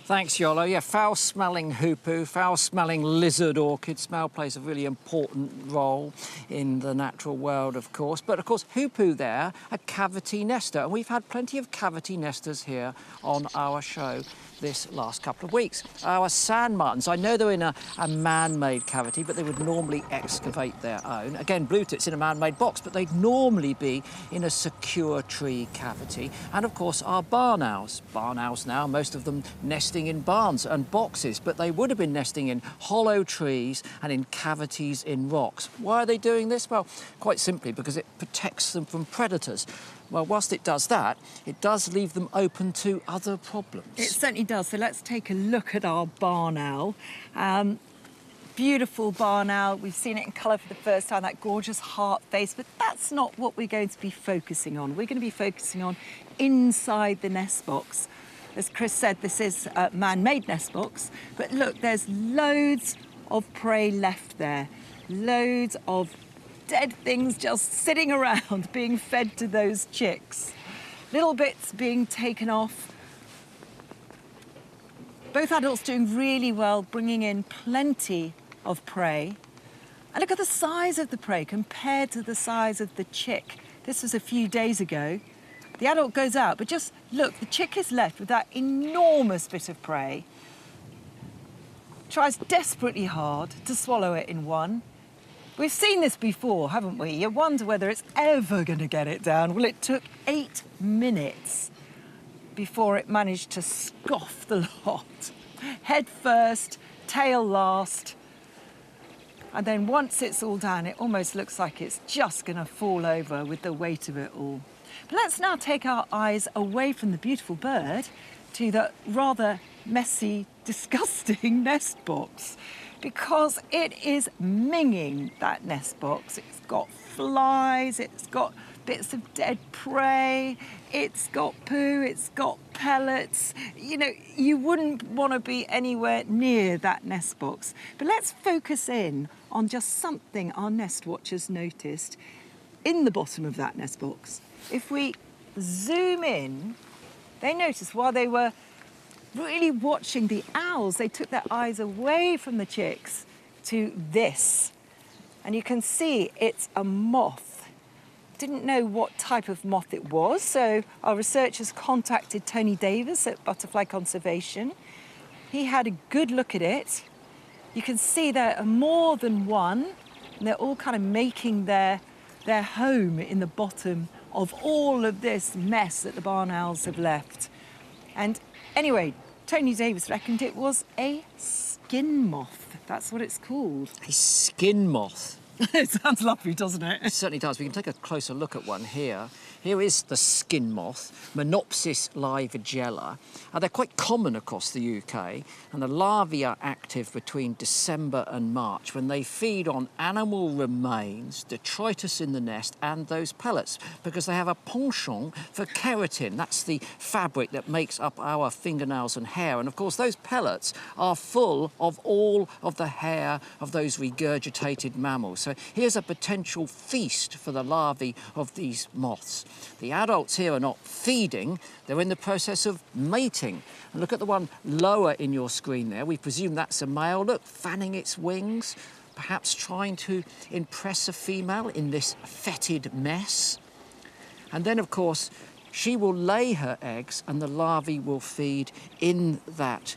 Thanks, Iolo. Yeah, foul-smelling hoopoe, foul-smelling lizard orchid. Smell plays a really important role in the natural world, of course. But, of course, hoopoe there, a cavity nester. And we've had plenty of cavity nesters here on our show this last couple of weeks. Our sand martins, I know they're in a man-made cavity, but they would normally excavate their own. Again, blue tits in a man-made box, but they'd normally be in a secure tree cavity. And, of course, our barn owls. Barn owls now, most of them nesting in barns and boxes, but they would have been nesting in hollow trees and in cavities in rocks. Why are they doing this? Well, quite simply because it protects them from predators. Well, whilst it does that, it does leave them open to other problems. It certainly does. So let's take a look at our barn owl. Beautiful barn owl. We've seen it in colour for the first time, that gorgeous heart face, but that's not what we're going to be focusing on. We're going to be focusing on inside the nest box. As Chris said, this is a man-made nest box, but look, there's loads of prey left there. Loads of dead things just sitting around being fed to those chicks. Little bits being taken off. Both adults doing really well, bringing in plenty of prey. And look at the size of the prey compared to the size of the chick. This was a few days ago. The adult goes out, but just look, the chick is left with that enormous bit of prey. Tries desperately hard to swallow it in one. We've seen this before, haven't we? You wonder whether it's ever going to get it down. Well, it took 8 minutes before it managed to scoff the lot. Head first, tail last. And then once it's all down, it almost looks like it's just going to fall over with the weight of it all. But let's now take our eyes away from the beautiful bird to the rather messy, disgusting nest box, because it is minging, that nest box. It's got flies, it's got bits of dead prey, it's got poo, it's got pellets. You know, you wouldn't want to be anywhere near that nest box. But let's focus in on just something our nest watchers noticed in the bottom of that nest box. If we zoom in, they noticed while they were really watching the owls, they took their eyes away from the chicks to this. And you can see it's a moth. Didn't know what type of moth it was, so our researchers contacted Tony Davis at Butterfly Conservation. He had a good look at it. You can see there are more than one, and they're all kind of making their home in the bottom of all of this mess that the barn owls have left. And anyway, Tony Davis reckoned it was a skin moth. That's what it's called. A skin moth. It sounds lovely, doesn't it? It certainly does. We can take a closer look at one here. Here is the skin moth, Menopsis livigella. They're quite common across the UK, and the larvae are active between December and March when they feed on animal remains, detritus in the nest, and those pellets, because they have a penchant for keratin. That's the fabric that makes up our fingernails and hair. And of course, those pellets are full of all of the hair of those regurgitated mammals. So here's a potential feast for the larvae of these moths. The adults here are not feeding, they're in the process of mating. And look at the one lower in your screen there. We presume that's a male. Look, fanning its wings, perhaps trying to impress a female in this fetid mess. And then, of course, she will lay her eggs and the larvae will feed in that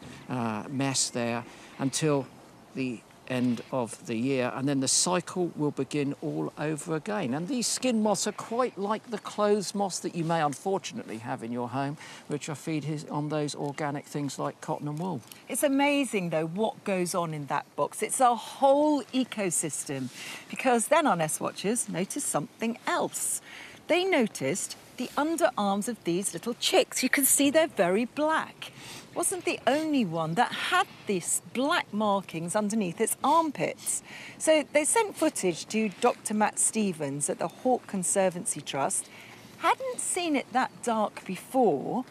mess there until the end of the year, and then the cycle will begin all over again. And these skin moths are quite like the clothes moths that you may unfortunately have in your home, which are feed on those organic things like cotton and wool. It's amazing though what goes on in that box. It's a whole ecosystem, because then our nest watchers noticed something else. They noticed the underarms of these little chicks. You can see they're very black. Wasn't the only one that had these black markings underneath its armpits. So they sent footage to Dr. Matt Stevens at the Hawke Conservancy Trust. Hadn't seen it that dark before.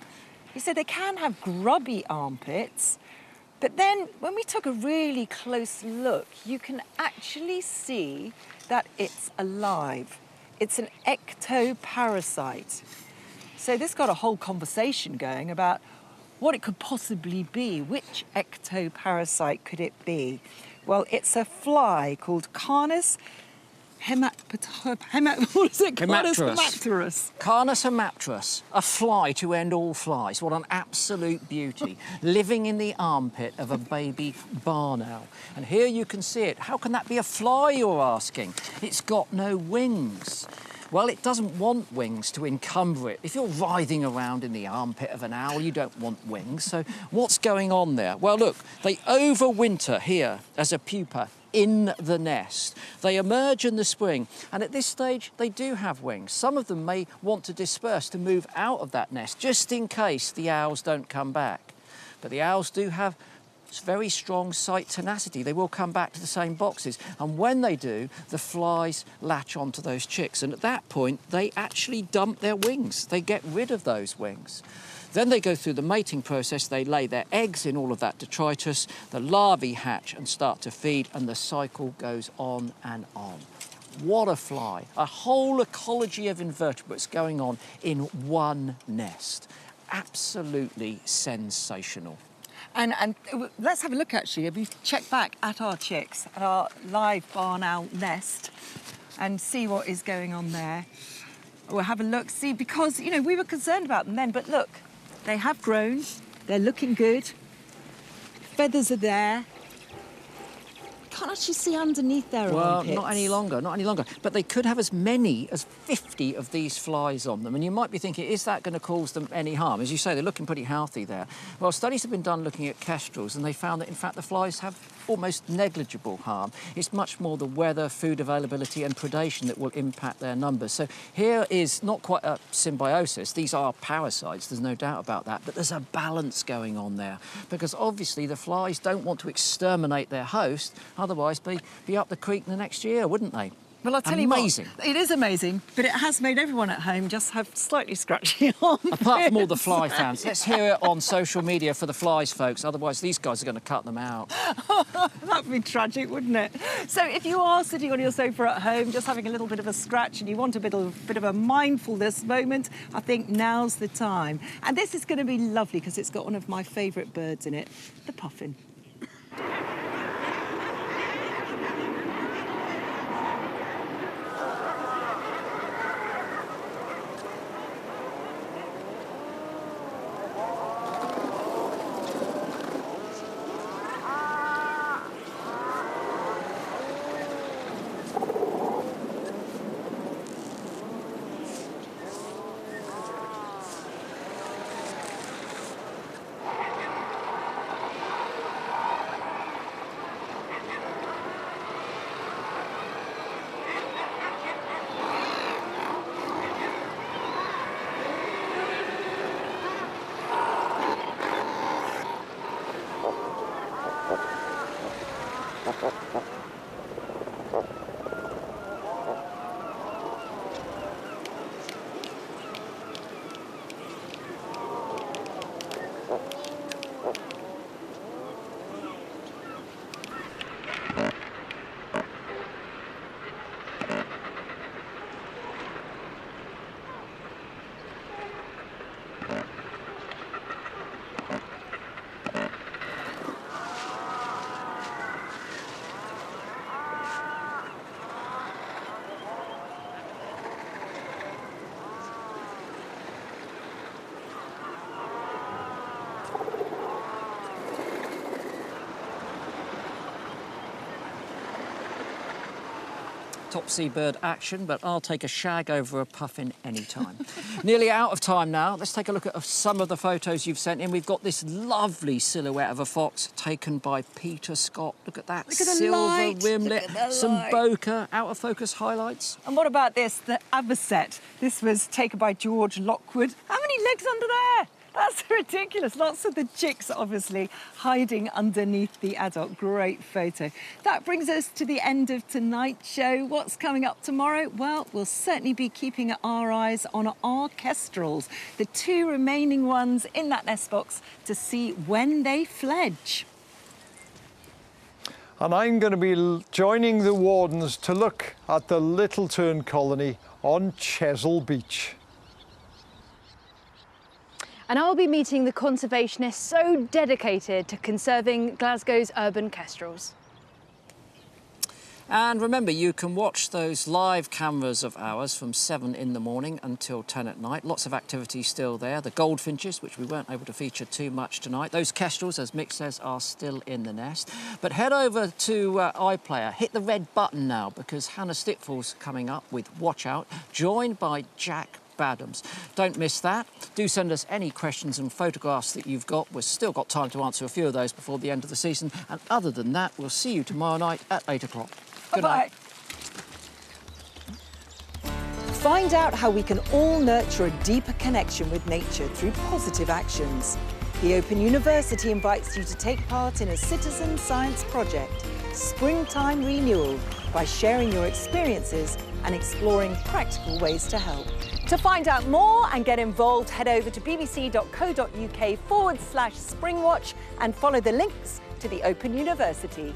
He said they can have grubby armpits, but then when we took a really close look, you can actually see that it's alive. It's an ectoparasite. So this got a whole conversation going about what it could possibly be. Which ectoparasite could it be? Well, it's a fly called Canis hemapterus. Canis hemapterus, a fly to end all flies. What an absolute beauty. Living in the armpit of a baby barn owl. And here you can see it. How can that be a fly, you're asking? It's got no wings. Well, it doesn't want wings to encumber it. If you're writhing around in the armpit of an owl, you don't want wings. So what's going on there? Well, look, they overwinter here as a pupa in the nest. They emerge in the spring, and at this stage, they do have wings. Some of them may want to disperse to move out of that nest, just in case the owls don't come back. But the owls do have very strong sight tenacity. They will come back to the same boxes, and when they do, the flies latch onto those chicks, and at that point they actually dump their wings. They get rid of those wings. Then they go through the mating process. They lay their eggs in all of that detritus, the larvae hatch and start to feed, and the cycle goes on and on. What a fly. A whole ecology of invertebrates going on in one nest. Absolutely sensational. And let's have a look, actually. If we check back at our chicks, at our live barn owl nest, and see what is going on there. We'll have a look, see, because, you know, we were concerned about them then, but look, they have grown, they're looking good, feathers are there. can't actually see underneath their Well, armpits. not any longer, not any longer. But they could have as many as 50 of these flies on them. And you might be thinking, is that going to cause them any harm? As you say, they're looking pretty healthy there. Well, studies have been done looking at kestrels, and they found that, in fact, the flies have almost negligible harm. It's much more the weather, food availability and predation that will impact their numbers. So here is not quite a symbiosis. These are parasites, there's no doubt about that, but there's a balance going on there, because obviously the flies don't want to exterminate their host, otherwise be up the creek the next year, wouldn't they? Well, I'll tell Amazing. you what, it is amazing, but it has made everyone at home just have slightly scratchy arms. Apart from all the fly fans. Let's hear it on social media for the flies, folks, otherwise these guys are going to cut them out. That'd be tragic, wouldn't it? So if you are sitting on your sofa at home, just having a little bit of a scratch and you want a bit of a mindfulness moment, I think now's the time. And this is going to be lovely because it's got one of my favourite birds in it, the puffin. Top seabird action, but I'll take a shag over a puffin any time. Nearly out of time now. Let's take a look at some of the photos you've sent in. We've got this lovely silhouette of a fox taken by Peter Scott. Look at that, Look at the silver light. rimlet, Look at the some light. bokeh, out of focus highlights. And what about this, the avocet? This was taken by George Lockwood. How many legs under there? That's ridiculous. Lots of the chicks, obviously, hiding underneath the adult. Great photo. That brings us to the end of tonight's show. What's coming up tomorrow? Well, we'll certainly be keeping our eyes on our kestrels, the two remaining ones in that nest box, to see when they fledge. And I'm going to be joining the wardens to look at the little tern colony on Chesil Beach. And I'll be meeting the conservationists so dedicated to conserving Glasgow's urban kestrels. And remember, you can watch those live cameras of ours from 7 in the morning until 10 at night. Lots of activity still there. The goldfinches, which we weren't able to feature too much tonight. Those kestrels, as Mick says, are still in the nest. But head over to iPlayer, hit the red button now, because Hannah Stitfall's coming up with Watch Out, joined by Jack Adams. Don't miss that. Do send us any questions and photographs that you've got. We've still got time to answer a few of those before the end of the season. And other than that, we'll see you tomorrow night at 8 o'clock. Good night. Find out how we can all nurture a deeper connection with nature through positive actions. The Open University invites you to take part in a citizen science project, Springtime Renewal, by sharing your experiences and exploring practical ways to help. To find out more and get involved, head over to bbc.co.uk/Springwatch and follow the links to the Open University.